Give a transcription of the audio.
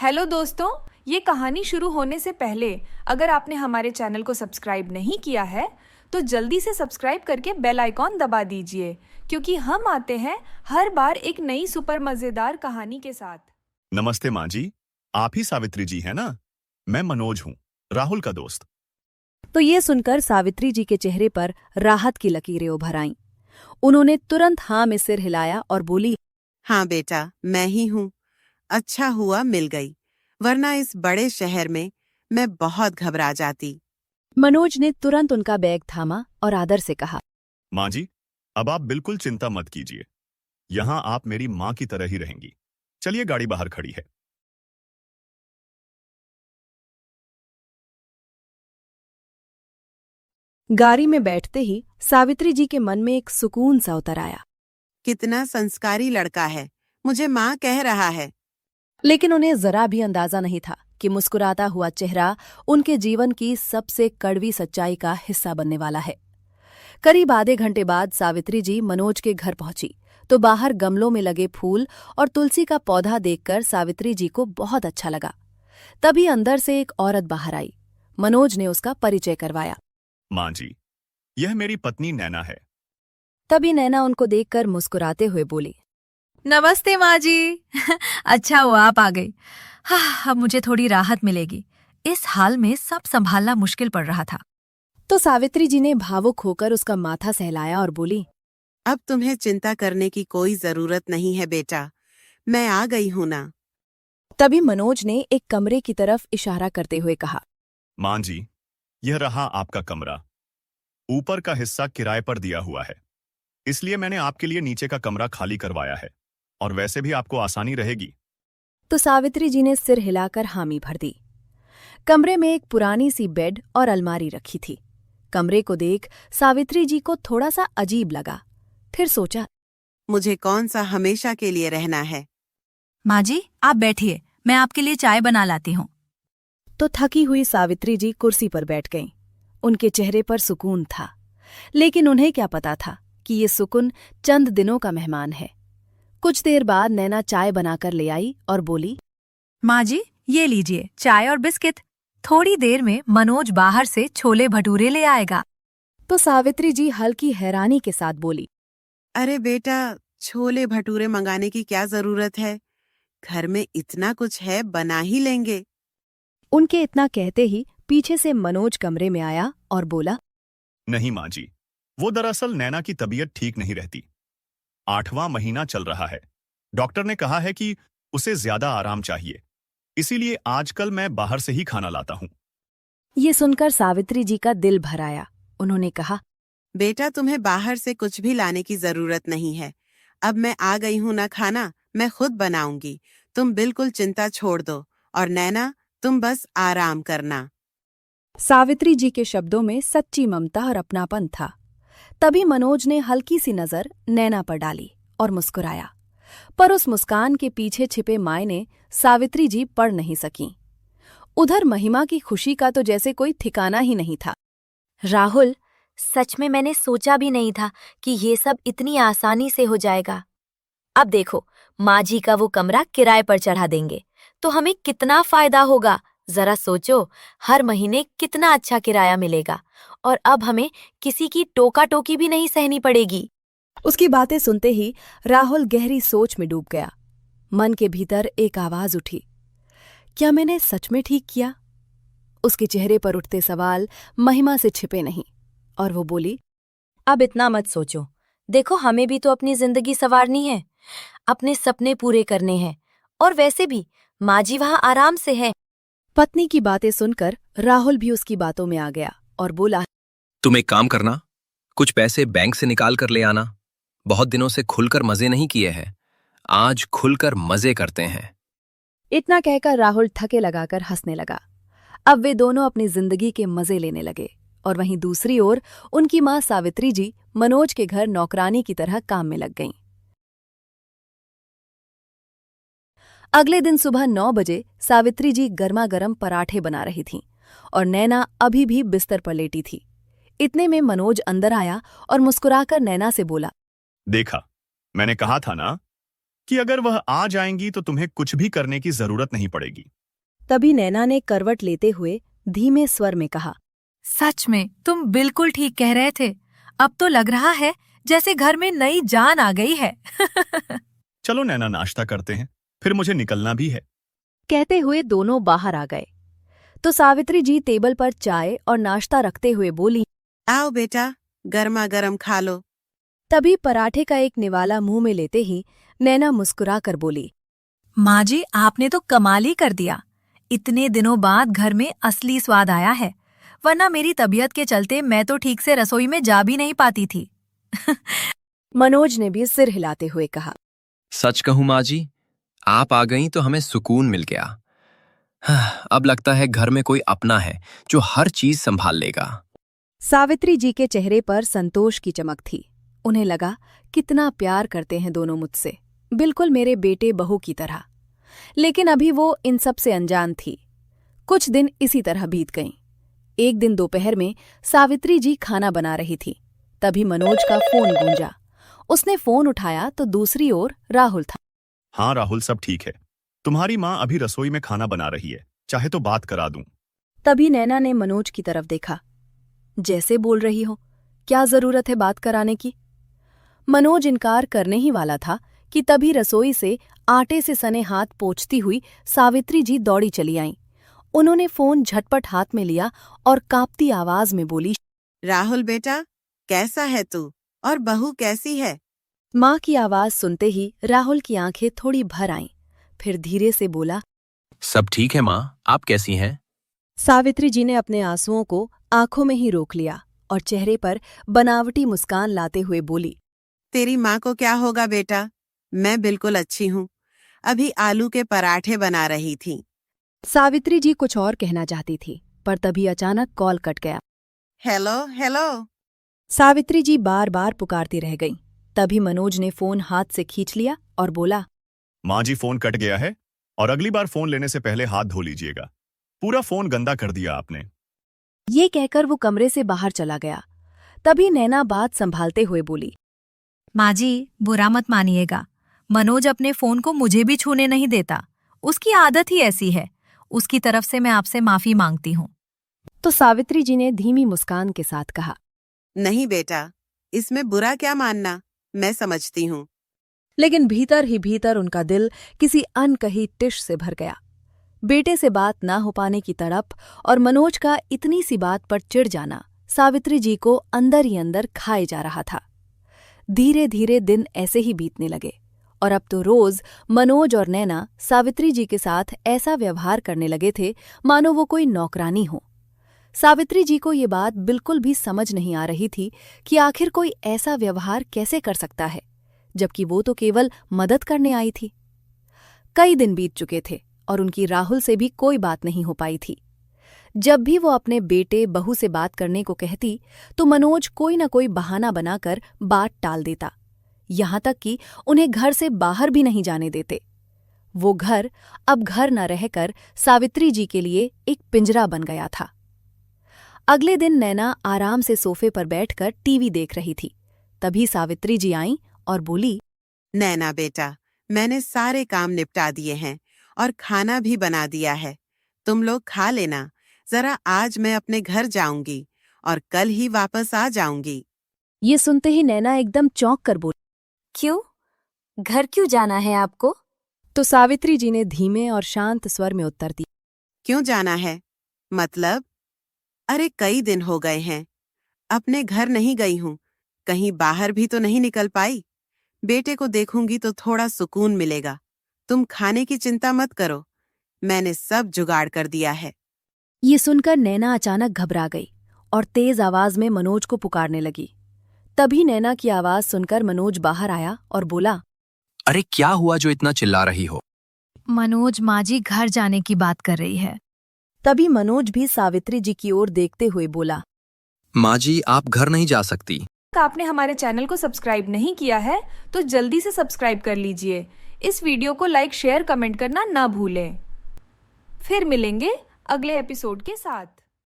Hello दोस्तों, ये कहानी शुरू होने से पहले अगर आपने हमारे चैनल को सब्सक्राइब नहीं किया है तो जल्दी से सब्सक्राइब करके बेल आइकॉन दबा दीजिए क्योंकि हम आते हैं हर बार एक नई सुपर मजेदार कहानी के साथ। नमस्ते माँ जी, आप ही सावित्री जी हैं ना? मैं मनोज हूँ, राहुल का दोस्त। तो ये सुनकर सावित्री जी के चेहरे पर राहत की लकीरें उभर आईं। उन्होंने तुरंत हाँ में सिर हिलाया और बोली, हाँ बेटा, मैं ही हूँ। अच्छा हुआ मिल गई, वरना इस बड़े शहर में मैं बहुत घबरा जाती। मनोज ने तुरंत उनका बैग थामा और आदर से कहा, माँ जी, अब आप बिल्कुल चिंता मत कीजिए। यहाँ आप मेरी माँ की तरह ही रहेंगी। चलिए, गाड़ी बाहर खड़ी है। गाड़ी में बैठते ही सावित्री जी के मन में एक सुकून सा उतर आया। कितना संस्कारी लड़का है, मुझे माँ कह रहा है। लेकिन उन्हें जरा भी अंदाजा नहीं था कि मुस्कुराता हुआ चेहरा उनके जीवन की सबसे कड़वी सच्चाई का हिस्सा बनने वाला है। करीब आधे घंटे बाद सावित्री जी मनोज के घर पहुंची तो बाहर गमलों में लगे फूल और तुलसी का पौधा देखकर सावित्री जी को बहुत अच्छा लगा। तभी अंदर से एक औरत बाहर आई। मनोज ने उसका परिचय करवाया। माँ जी, यह मेरी पत्नी नैना है। तभी नैना उनको देखकर मुस्कुराते हुए बोली, नमस्ते माँ जी। अच्छा हुआ आप आ गई। हाँ, अब मुझे थोड़ी राहत मिलेगी। इस हाल में सब संभालना मुश्किल पड़ रहा था। तो सावित्री जी ने भावुक होकर उसका माथा सहलाया और बोली, अब तुम्हें चिंता करने की कोई जरूरत नहीं है बेटा, मैं आ गई हूँ ना। तभी मनोज ने एक कमरे की तरफ इशारा करते हुए कहा, माँ जी, यह रहा आपका कमरा। ऊपर का हिस्सा किराए पर दिया हुआ है, इसलिए मैंने आपके लिए नीचे का कमरा खाली करवाया है। और वैसे भी आपको आसानी रहेगी। तो सावित्री जी ने सिर हिलाकर हामी भर दी। कमरे में एक पुरानी सी बेड और अलमारी रखी थी। कमरे को देख सावित्री जी को थोड़ा सा अजीब लगा। फिर सोचा, मुझे कौन सा हमेशा के लिए रहना है। माँ जी, आप बैठिए, मैं आपके लिए चाय बना लाती हूँ। तो थकी हुई सावित्री जी कुर्सी पर बैठ गईं। उनके चेहरे पर सुकून था, लेकिन उन्हें क्या पता था कि ये सुकून चंद दिनों का मेहमान है। कुछ देर बाद नैना चाय बनाकर ले आई और बोली, माँ जी, ये लीजिए चाय और बिस्किट। थोड़ी देर में मनोज बाहर से छोले भटूरे ले आएगा। तो सावित्री जी हल्की हैरानी के साथ बोली, अरे बेटा, छोले भटूरे मंगाने की क्या जरूरत है, घर में इतना कुछ है, बना ही लेंगे। उनके इतना कहते ही पीछे से मनोज कमरे में आया और बोला, नहीं माँ जी, वो दरअसल नैना की तबीयत ठीक नहीं रहती। 8वां महीना चल रहा है। डॉक्टर ने कहा है कि उसे ज्यादा आराम चाहिए, इसीलिए आजकल मैं बाहर से ही खाना लाता हूँ। ये सुनकर सावित्री जी का दिल भर आया। उन्होंने कहा, बेटा, तुम्हें बाहर से कुछ भी लाने की जरूरत नहीं है। अब मैं आ गई हूँ ना, खाना मैं खुद बनाऊंगी। तुम बिल्कुल चिंता छोड़ दो, और नैना, तुम बस आराम करना। सावित्री जी के शब्दों में सच्ची ममता और अपनापन था। तभी मनोज ने हल्की सी नजर नैना पर डाली और मुस्कुराया, पर उस मुस्कान के पीछे छिपे मायने सावित्री जी पढ़ नहीं सकीं। उधर महिमा की खुशी का तो जैसे कोई ठिकाना ही नहीं था। राहुल, सच में मैंने सोचा भी नहीं था कि ये सब इतनी आसानी से हो जाएगा। अब देखो, माँ जी का वो कमरा किराए पर चढ़ा देंगे तो हमें कितना फायदा होगा। जरा सोचो, हर महीने कितना अच्छा किराया मिलेगा और अब हमें किसी की टोका टोकी भी नहीं सहनी पड़ेगी। उसकी बातें सुनते ही राहुल गहरी सोच में डूब गया। मन के भीतर एक आवाज उठी, क्या मैंने सच में ठीक किया? उसके चेहरे पर उठते सवाल महिमा से छिपे नहीं और वो बोली, अब इतना मत सोचो। देखो, हमें भी तो अपनी जिंदगी संवारनी है, अपने सपने पूरे करने हैं। और वैसे भी माँ जी वहाँ आराम से है। पत्नी की बातें सुनकर राहुल भी उसकी बातों में आ गया और बोला, तुम एक काम करना, कुछ पैसे बैंक से निकाल कर ले आना। बहुत दिनों से खुलकर मजे नहीं किए हैं, आज खुलकर मजे करते हैं। इतना कहकर राहुल ठके लगाकर हंसने लगा। अब वे दोनों अपनी जिंदगी के मजे लेने लगे और वहीं दूसरी ओर उनकी मां सावित्री जी मनोज के घर नौकरानी की तरह काम में लग गईं। अगले दिन सुबह 9 बजे सावित्री जी गर्मा-गर्म पराठे बना रही थीं और नैना अभी भी बिस्तर पर लेटी थी। इतने में मनोज अंदर आया और मुस्कुराकर नैना से बोला, देखा, मैंने कहा था ना, कि अगर वह आ जाएंगी तो तुम्हें कुछ भी करने की जरूरत नहीं पड़ेगी। तभी नैना ने करवट लेते हुए धीमे स्वर में कहा, सच में तुम बिल्कुल ठीक कह रहे थे। अब तो लग रहा है जैसे घर में नई जान आ गई है। चलो नैना, नाश्ता करते हैं, फिर मुझे निकलना भी है। कहते हुए दोनों बाहर आ गए तो सावित्री जी टेबल पर चाय और नाश्ता रखते हुए बोली, आओ बेटा, गर्मा गर्म खा लो। तभी पराठे का एक निवाला मुंह में लेते ही नैना मुस्कुरा कर बोली, माँ जी, आपने तो कमाल ही कर दिया। इतने दिनों बाद घर में असली स्वाद आया है, वरना मेरी तबीयत के चलते मैं तो ठीक से रसोई में जा भी नहीं पाती थी। मनोज ने भी सिर हिलाते हुए कहा, सच कहूं माँ जी, आप आ गईं तो हमें सुकून मिल गया। अब लगता है घर में कोई अपना है जो हर चीज संभाल लेगा। सावित्री जी के चेहरे पर संतोष की चमक थी। उन्हें लगा कितना प्यार करते हैं दोनों मुझसे, बिल्कुल मेरे बेटे बहू की तरह। लेकिन अभी वो इन सब से अनजान थी। कुछ दिन इसी तरह बीत गईं। एक दिन दोपहर में सावित्री जी खाना बना रही थी, तभी मनोज का फोन गूंजा। उसने फोन उठाया तो दूसरी ओर राहुल था। हाँ राहुल, सब ठीक है। तुम्हारी माँ अभी रसोई में खाना बना रही है, चाहे तो बात करा दूं। तभी नैना ने मनोज की तरफ देखा। जैसे बोल रही हो, क्या जरूरत है बात कराने की। मनोज इनकार करने ही वाला था कि तभी रसोई से आटे से सने हाथ पोंछती हुई सावित्री जी दौड़ी चली आईं। उन्होंने फोन झटपट हाथ में लिया और कांपती आवाज में बोली, राहुल बेटा, कैसा है तू और बहू कैसी है? माँ की आवाज सुनते ही राहुल की आंखें थोड़ी भर आईं। फिर धीरे से बोला, सब ठीक है माँ, आप कैसी हैं? सावित्री जी ने अपने आंसुओं को आंखों में ही रोक लिया और चेहरे पर बनावटी मुस्कान लाते हुए बोली, तेरी माँ को क्या होगा बेटा, मैं बिल्कुल अच्छी हूँ। अभी आलू के पराठे बना रही थी। सावित्री जी कुछ और कहना चाहती थी, पर तभी अचानक कॉल कट गया। Hello hello. सावित्री जी बार बार पुकारती रह गईं। तभी मनोज ने फोन हाथ से खींच लिया और बोला, माँ जी, फोन कट गया है और अगली बार फोन लेने से पहले हाथ धो लीजिएगा। पूरा फोन गंदा कर दिया आपने। ये कहकर वो कमरे से बाहर चला गया। तभी नैना बात संभालते हुए बोली, माँ जी, बुरा मत मानिएगा, मनोज अपने फोन को मुझे भी छूने नहीं देता। उसकी आदत ही ऐसी है। उसकी तरफ से मैं आपसे माफी मांगती हूँ। तो सावित्री जी ने धीमी मुस्कान के साथ कहा, नहीं बेटा, इसमें बुरा क्या मानना, मैं समझती हूँ। लेकिन भीतर ही भीतर उनका दिल किसी अनकही टिश से भर गया। बेटे से बात ना हो पाने की तड़प और मनोज का इतनी सी बात पर चिढ़ जाना सावित्री जी को अंदर ही अंदर खाए जा रहा था। धीरे धीरे दिन ऐसे ही बीतने लगे और अब तो रोज मनोज और नैना सावित्री जी के साथ ऐसा व्यवहार करने लगे थे मानो वो कोई नौकरानी हो। सावित्री जी को ये बात बिल्कुल भी समझ नहीं आ रही थी कि आखिर कोई ऐसा व्यवहार कैसे कर सकता है, जबकि वो तो केवल मदद करने आई थी। कई दिन बीत चुके थे और उनकी राहुल से भी कोई बात नहीं हो पाई थी। जब भी वो अपने बेटे बहू से बात करने को कहती तो मनोज कोई न कोई बहाना बनाकर बात टाल देता, यहाँ तक कि उन्हें घर से बाहर भी नहीं जाने देते। वो घर अब घर न रहकर सावित्री जी के लिए एक पिंजरा बन गया था। अगले दिन नैना आराम से सोफे पर बैठकर टीवी देख रही थी। तभी सावित्री जी आईं और बोली, नैना बेटा, मैंने सारे काम निपटा दिए हैं और खाना भी बना दिया है। तुम लोग खा लेना। जरा आज मैं अपने घर जाऊंगी और कल ही वापस आ जाऊंगी। ये सुनते ही नैना एकदम चौंक कर बोली, क्यों? घर क्यों जाना है आपको? तो सावित्री जी ने धीमे और शांत स्वर में उत्तर दिया, क्यों जाना है मतलब? अरे कई दिन हो गए हैं, अपने घर नहीं गई हूँ, कहीं बाहर भी तो नहीं निकल पाई। बेटे को देखूंगी तो थोड़ा सुकून मिलेगा। तुम खाने की चिंता मत करो, मैंने सब जुगाड़ कर दिया है। ये सुनकर नैना अचानक घबरा गई और तेज आवाज में मनोज को पुकारने लगी। तभी नैना की आवाज सुनकर मनोज बाहर आया और बोला, अरे क्या हुआ जो इतना चिल्ला रही हो? मनोज, माँ जी घर जाने की बात कर रही है। तभी मनोज भी सावित्री जी की ओर देखते हुए बोला, माँ जी, आप घर नहीं जा सकती। आपने हमारे चैनल को सब्सक्राइब नहीं किया है तो जल्दी से सब्सक्राइब कर लीजिए। इस वीडियो को लाइक, शेयर, कमेंट करना ना भूलें। फिर मिलेंगे अगले एपिसोड के साथ।